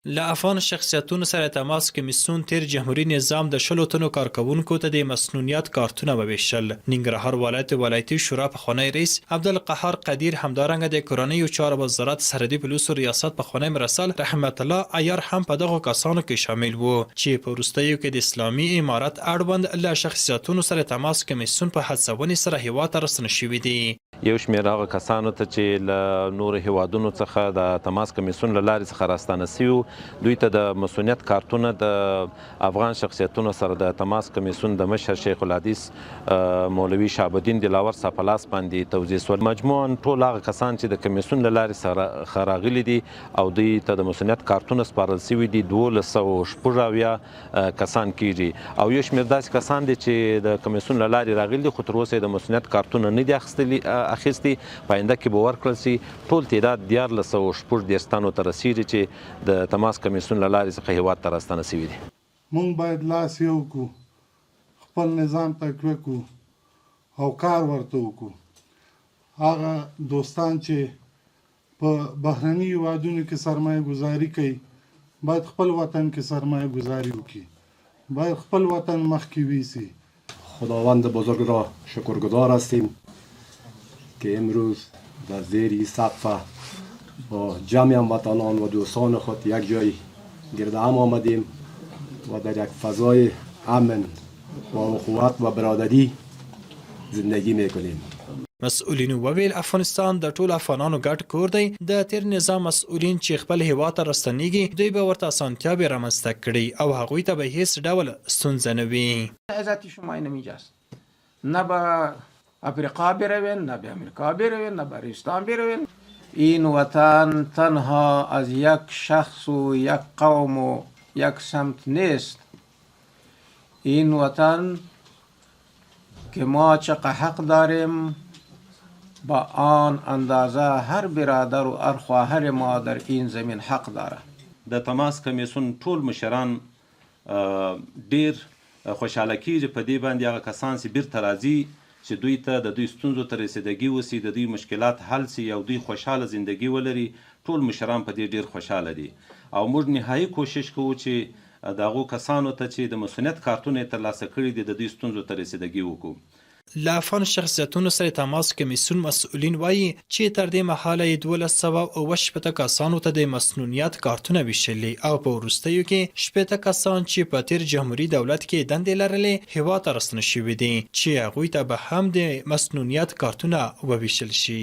له افغان شخصیتونو سره تماس کمیسیون تیر جمهوریت نظام د 100 تنو کارکوونکو ته د مسنونیت کارتونه وویشل. ننګرهار ولایتي شورا پخوانی رئیس عبدالقهار قدیر همدارنګه د کورنیو چارو وزارت سرحدي پولیسو ریاست پخوانی مرسل رحمت الله عیار هم په دغه کسانو کې شامل وو چې په وروستیو کې د اسلامي امارت اړوند له شخصیتونو سره تماس کمیسیون په هڅونې سره هیواد ته راستنه شوي دي. یو شمېر هغه کسانو ته چې له نورو هیوادونو څخه د تماس کمیسیون له لارې څخه راستانه سوي دوی ته د مسؤلیت کارتونه د افغان شخصیتونو سره د تماس کمیسیون د مشر شیخ الحدیث مولوي شهاب الدین دلاور صاحب په لاس باندې توزیع شول. مجموعاً ټول هغه کسان چې د کمیسیون له لارې څخه راغلي دي او دوی ته د مسؤلیت کارتونه سپارل سوي دي 1276 کسان کیږي او یو شمېر داسې کسان دي چې د کمیسیون له لارې راغلي دي خو تر اوسه یې د مسؤلیت کارتونه نه دي اخیستي په آینده کې به ورکړل شي. ټول تعداد 1416 تنو ته رسیږي چې د تماس کمیسیون له لارې څخه هیواد ته راستانه سوي دي. مونږ باید لاس یو کړو، خپل نظام تقویه کړو او کار ورته وکړو. هغه دوستان چې په بهرني هیوادونو کې سرمایه گذاري کوي باید خپل وطن کې سرمایه گذاری وکړي، باید خپل وطن مخکې ویسي. خداوند بزرگ را شکرگزار هستیم که امروز در زیر سقف با جمع هموطنان و دوستان خود یک جای گرد هم آمدیم و در یک فضای امن و اخوت و برادری زندگی میکنیم. مسئولین وویل افغانستان د ټول افغانانو ګډ کور دی. د تیر نظام مسئولین چې خپل هیواد ته راستنیږي دوی به ورته اسانتیاوې رامنځته کړي او هغوی ته به هیڅ ډول ستونزه نه وي. عزت شما اینجاست، نه به افریقا بروین، نه به امریکا بروین، نه به عربستان بروین. این وطن تنها از یک شخص و یک قوم و یک سمت نیست. این وطن که ما چقدر حق داریم با آن اندازه هر برادر و هر خواهر ما در این زمین حق داره. د تماس کمیسیون ټول مشران ډیر خوشحاله کیږي په دې باندې هغه کسان چې بیرته راځي چې دوی ته د دوی ستونزو ته رسیدګي وسي، د دوی مشکلات حل سي او دوی خوشحاله زندگی ولري. ټول مشران په دې ډیر خوشحاله دي او موږ نهایي کوشش کوو چې د هغو کسانو ته چې د مسؤلیت کارتونه یې ترلاسه کړي دي د دوی ستونزو ته رسیدګي وکړو. له افغان شخصیتونو سره تماس کمیسیون مسئولین وایي چې تر دې مهاله یې 1280 کسانو ته د مسنونیت کارتونه ویشلي او په وروستیو کې 80 کسان چې په تیر جمهوریت دولت کې دندې لرلې هیواد ته راستنه شوي دي چې هغوی ته به هم د مسنونیت کارتونه وویشل شي.